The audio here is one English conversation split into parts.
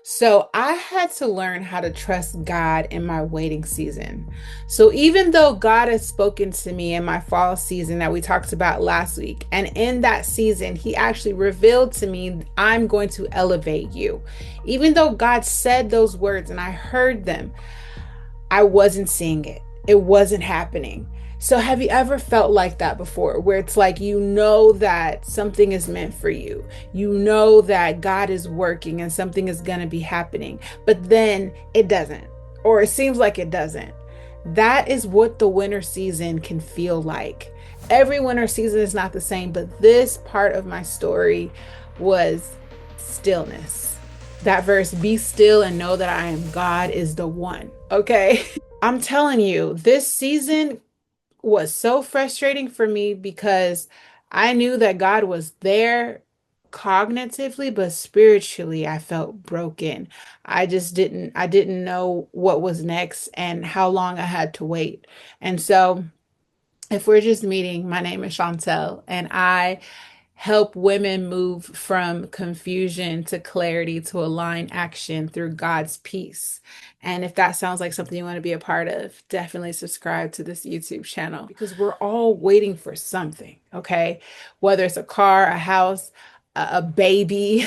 So I had to learn how to trust God in my waiting season. So even though God has spoken to me in my fall season that we talked about last week, and in that season, He actually revealed to me, I'm going to elevate you. Even though God said those words and I heard them, I wasn't seeing it. It wasn't happening. So, have you ever felt like that before, where it's like you know that something is meant for you? You know that God is working and something is going to be happening, but then it doesn't, or it seems like it doesn't. That is what the winter season can feel like. Every winter season is not the same, but this part of my story was stillness. That verse, be still and know that I am God, is the one. Okay. I'm telling you, this season was so frustrating for me because I knew that God was there cognitively, but spiritually I felt broken. I didn't know what was next and how long I had to wait. And so if we're just meeting, my name is Chauntel, and I help women move from confusion to clarity to align action through God's peace. And if that sounds like something you want to be a part of, definitely subscribe to this YouTube channel because we're all waiting for something, okay? Whether it's a car, a house, a baby,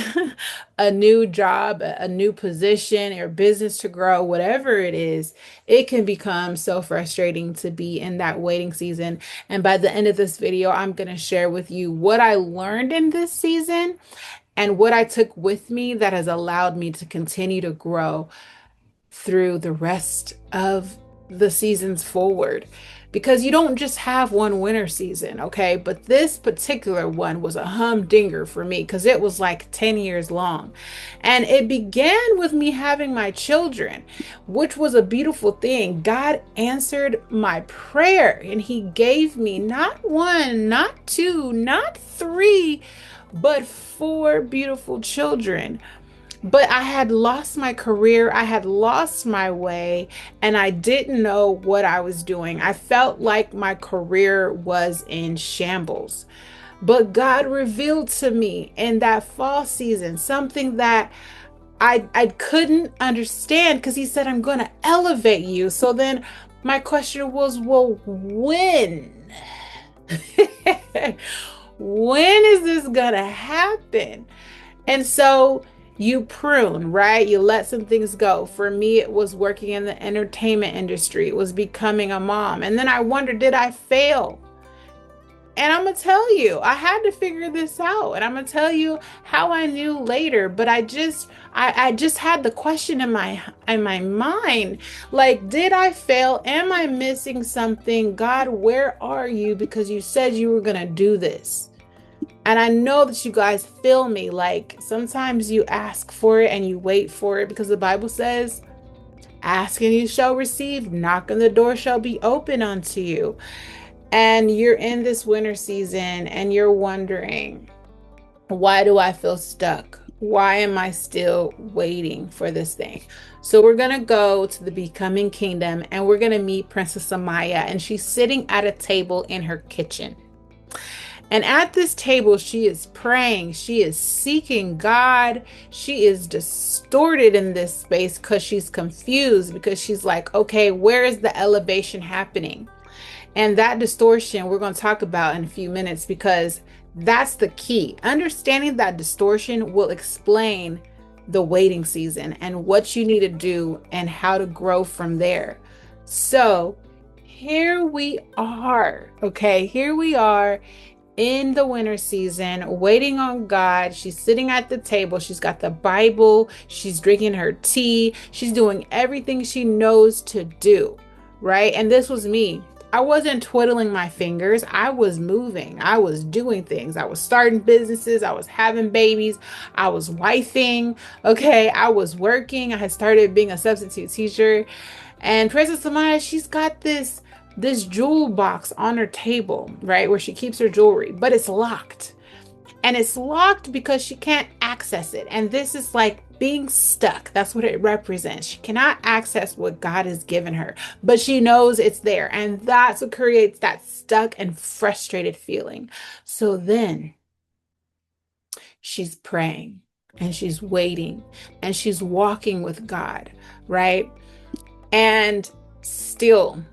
a new job, a new position, or business to grow, whatever it is, it can become so frustrating to be in that waiting season. And by the end of this video, I'm going to share with you what I learned in this season and what I took with me that has allowed me to continue to grow through the rest of the seasons forward. Because you don't just have one winter season, okay? But this particular one was a humdinger for me because it was like 10 years long. And it began with me having my children, which was a beautiful thing. God answered my prayer and He gave me not one, not two, not three, but four beautiful children. But I had lost my career, I had lost my way, and I didn't know what I was doing. I felt like my career was in shambles. But God revealed to me in that fall season something that I couldn't understand because He said, I'm going to elevate you. So then my question was, well, when? When is this going to happen? And so you prune, right? You let some things go. For me, it was working in the entertainment industry, it was becoming a mom. And then I wondered, did I fail? And I'm gonna tell you, I had to figure this out. And I'm gonna tell you how I knew later. But I just had the question in my mind. Like, did I fail? Am I missing something? God, where are you? Because you said you were gonna do this. And I know that you guys feel me. Like sometimes you ask for it and you wait for it because the Bible says, ask and you shall receive, knock and the door shall be open unto you. And you're in this winter season and you're wondering, why do I feel stuck? Why am I still waiting for this thing? So we're going to go to the Becoming Kingdom and we're going to meet Princess Amaya, and she's sitting at a table in her kitchen. And at this table, she is praying. She is seeking God. She is distorted in this space because she's confused, because she's like, okay, where is the elevation happening? And that distortion we're going to talk about in a few minutes because that's the key. Understanding that distortion will explain the waiting season and what you need to do and how to grow from there. So here we are. Okay, here we are in the winter season, waiting on God. She's sitting at the table. She's got the Bible. She's drinking her tea. She's doing everything she knows to do, right? And this was me. I wasn't twiddling my fingers. I was moving. I was doing things. I was starting businesses. I was having babies. I was wifing. Okay. I was working. I had started being a substitute teacher. And Princess Amaya, she's got this jewel box on her table, right, where she keeps her jewelry, but it's locked. And it's locked because she can't access it. And this is like being stuck. That's what it represents. She cannot access what God has given her, but she knows it's there. And that's what creates that stuck and frustrated feeling. So then she's praying. and she's waiting and she's walking with God, right? And still,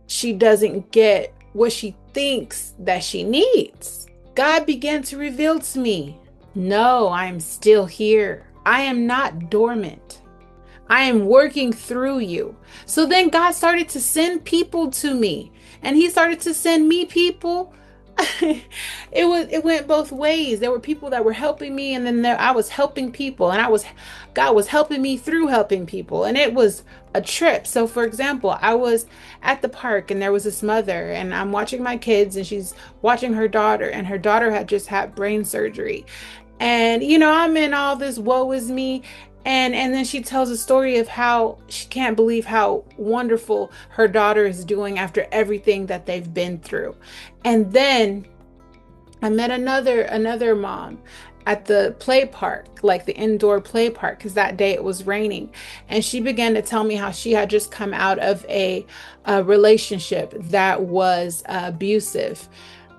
she doesn't get what she thinks that she needs. God began to reveal to me, no, I'm still here. I am not dormant. I am working through you. So then God started to send people to me, and he started to send me people. It went both ways. There were people that were helping me, and then I was helping people, and God was helping me through helping people, and it was a trip. So for example, I was at the park and there was this mother, and I'm watching my kids and she's watching her daughter, and her daughter had just had brain surgery. And I'm in all this woe is me. And then she tells a story of how she can't believe how wonderful her daughter is doing after everything that they've been through. And then I met another mom at the play park, like the indoor play park, because that day it was raining. And she began to tell me how she had just come out of a relationship that was abusive,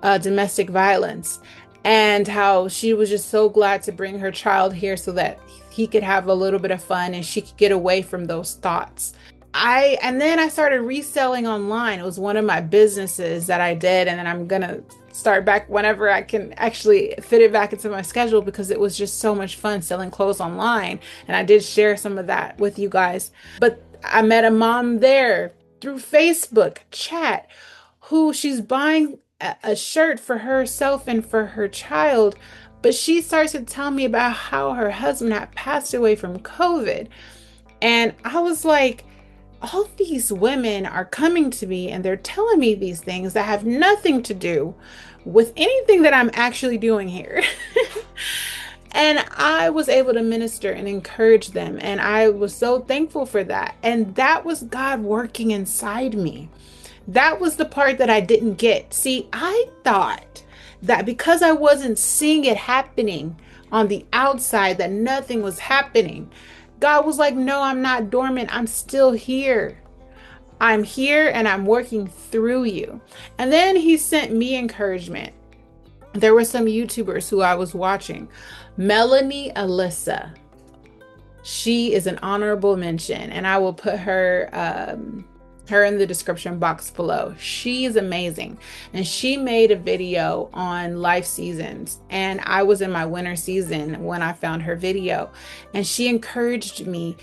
domestic violence, and how she was just so glad to bring her child here so that he could have a little bit of fun and she could get away from those thoughts. And then I started reselling online. It was one of my businesses that I did, and then I'm gonna start back whenever I can actually fit it back into my schedule, because it was just so much fun selling clothes online. And I did share some of that with you guys. But I met a mom there through Facebook chat who she's buying a shirt for herself and for her child, but she starts to tell me about how her husband had passed away from COVID. And I was like, all these women are coming to me and they're telling me these things that have nothing to do with anything that I'm actually doing here. And I was able to minister and encourage them. And I was so thankful for that. And that was God working inside me. That was the part that I didn't get. See, I thought that because I wasn't seeing it happening on the outside, that nothing was happening. God was like, no, I'm not dormant. I'm still here. I'm here and I'm working through you. And then he sent me encouragement. There were some YouTubers who I was watching. Melanie Alyssa. She is an honorable mention, and I will put her in the description box below. She is amazing. And she made a video on life seasons. And I was in my winter season when I found her video. And she encouraged me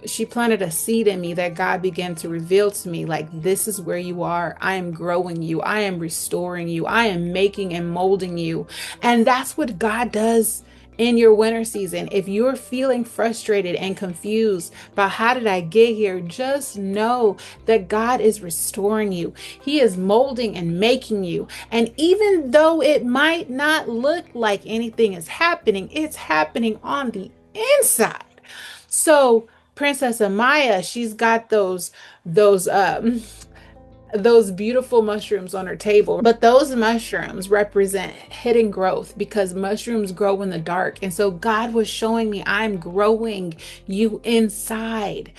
she planted a seed in me that God began to reveal to me, like, this is where you are. I am growing you. I am restoring you. I am making and molding you. And that's what God does in your winter season. If you're feeling frustrated and confused about how did I get here, just know that God is restoring you. He is molding and making you. And even though it might not look like anything is happening, it's happening on the inside. So Princess Amaya, she's got those beautiful mushrooms on her table. But those mushrooms represent hidden growth, because mushrooms grow in the dark. And so God was showing me, I'm growing you inside.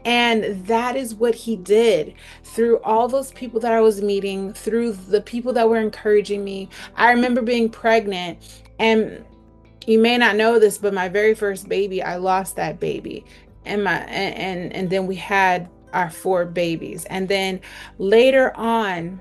And that is what he did through all those people that I was meeting, through the people that were encouraging me. I remember being pregnant, and you may not know this, but my very first baby, I lost that baby. And then we had our 4 babies. And then later on,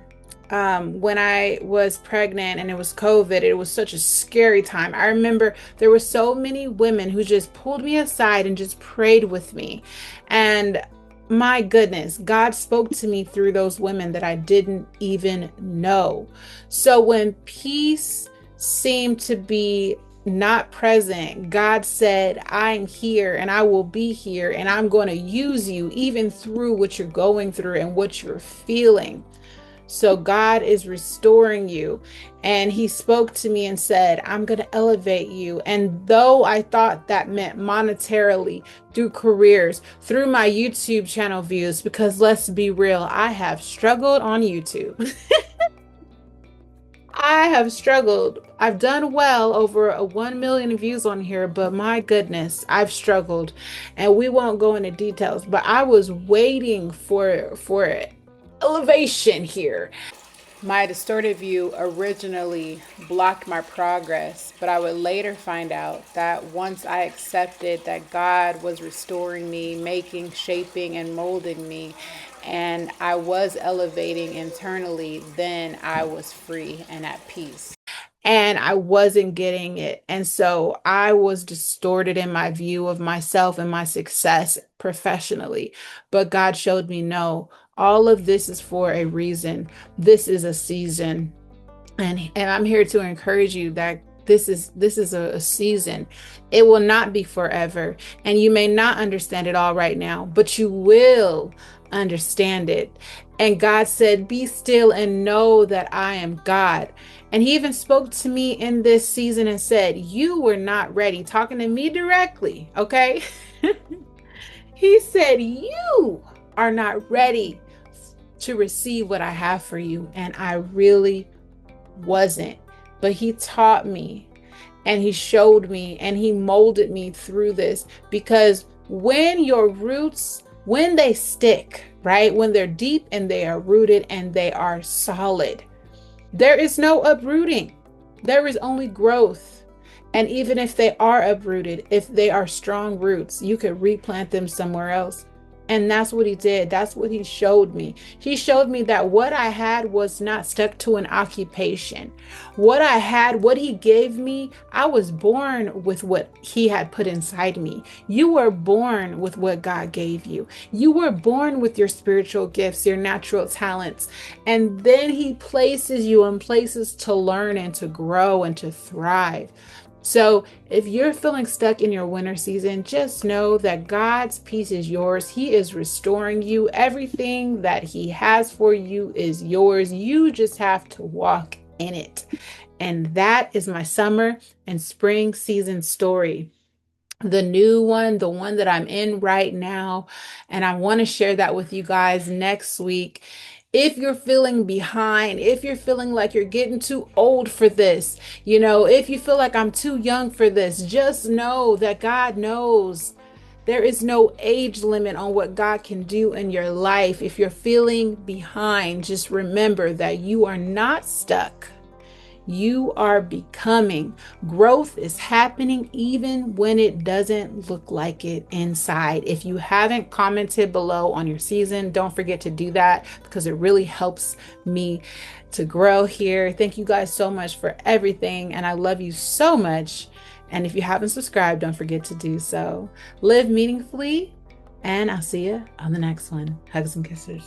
when I was pregnant and it was COVID, it was such a scary time. I remember there were so many women who just pulled me aside and just prayed with me. And my goodness, God spoke to me through those women that I didn't even know. So when peace seemed to be not present, God said, I'm here and I will be here, and I'm going to use you even through what you're going through and what you're feeling. So God is restoring you. And he spoke to me and said, I'm going to elevate you. And though I thought that meant monetarily, through careers, through my YouTube channel views, because let's be real, I have struggled on YouTube. I have struggled. I've done well, over 1 million views on here, but my goodness, I've struggled. And we won't go into details, but I was waiting for elevation here. My distorted view originally blocked my progress, but I would later find out that once I accepted that God was restoring me, making, shaping, and molding me, and I was elevating internally, then I was free and at peace. And I wasn't getting it. And so I was distorted in my view of myself and my success professionally. But God showed me no, all of this is for a reason. This is a season. And I'm here to encourage you that this is a season. It will not be forever. And you may not understand it all right now, but you will understand it. And God said, "Be still and know that I am God." And he even spoke to me in this season and said, "You were not ready," talking to me directly, okay? He said, "You are not ready to receive what I have for you." And I really wasn't. But he taught me and he showed me and he molded me through this, because when your roots, when they stick, right? When they're deep and they are rooted and they are solid, there is no uprooting. There is only growth. And even if they are uprooted, if they are strong roots, you could replant them somewhere else. And that's what he did. That's what he showed me. He showed me that what I had was not stuck to an occupation. What I had, what he gave me, I was born with what he had put inside me. You were born with what God gave you. You were born with your spiritual gifts, your natural talents. And then he places you in places to learn and to grow and to thrive. So if you're feeling stuck in your winter season, just know that God's peace is yours. He is restoring you. Everything that he has for you is yours. You just have to walk in it. And that is my summer and spring season story. The new one, the one that I'm in right now. And I want to share that with you guys next week. If you're feeling behind, if you're feeling like you're getting too old for this, if you feel like I'm too young for this, just know that God knows. There is no age limit on what God can do in your life. If you're feeling behind, just remember that you are not stuck. You are becoming. Growth is happening even when it doesn't look like it inside. If you haven't commented below on your season, don't forget to do that, because it really helps me to grow here. Thank you guys so much for everything, and I love you so much. And if you haven't subscribed, don't forget to do so. Live meaningfully, and I'll see you on the next one. Hugs and kisses.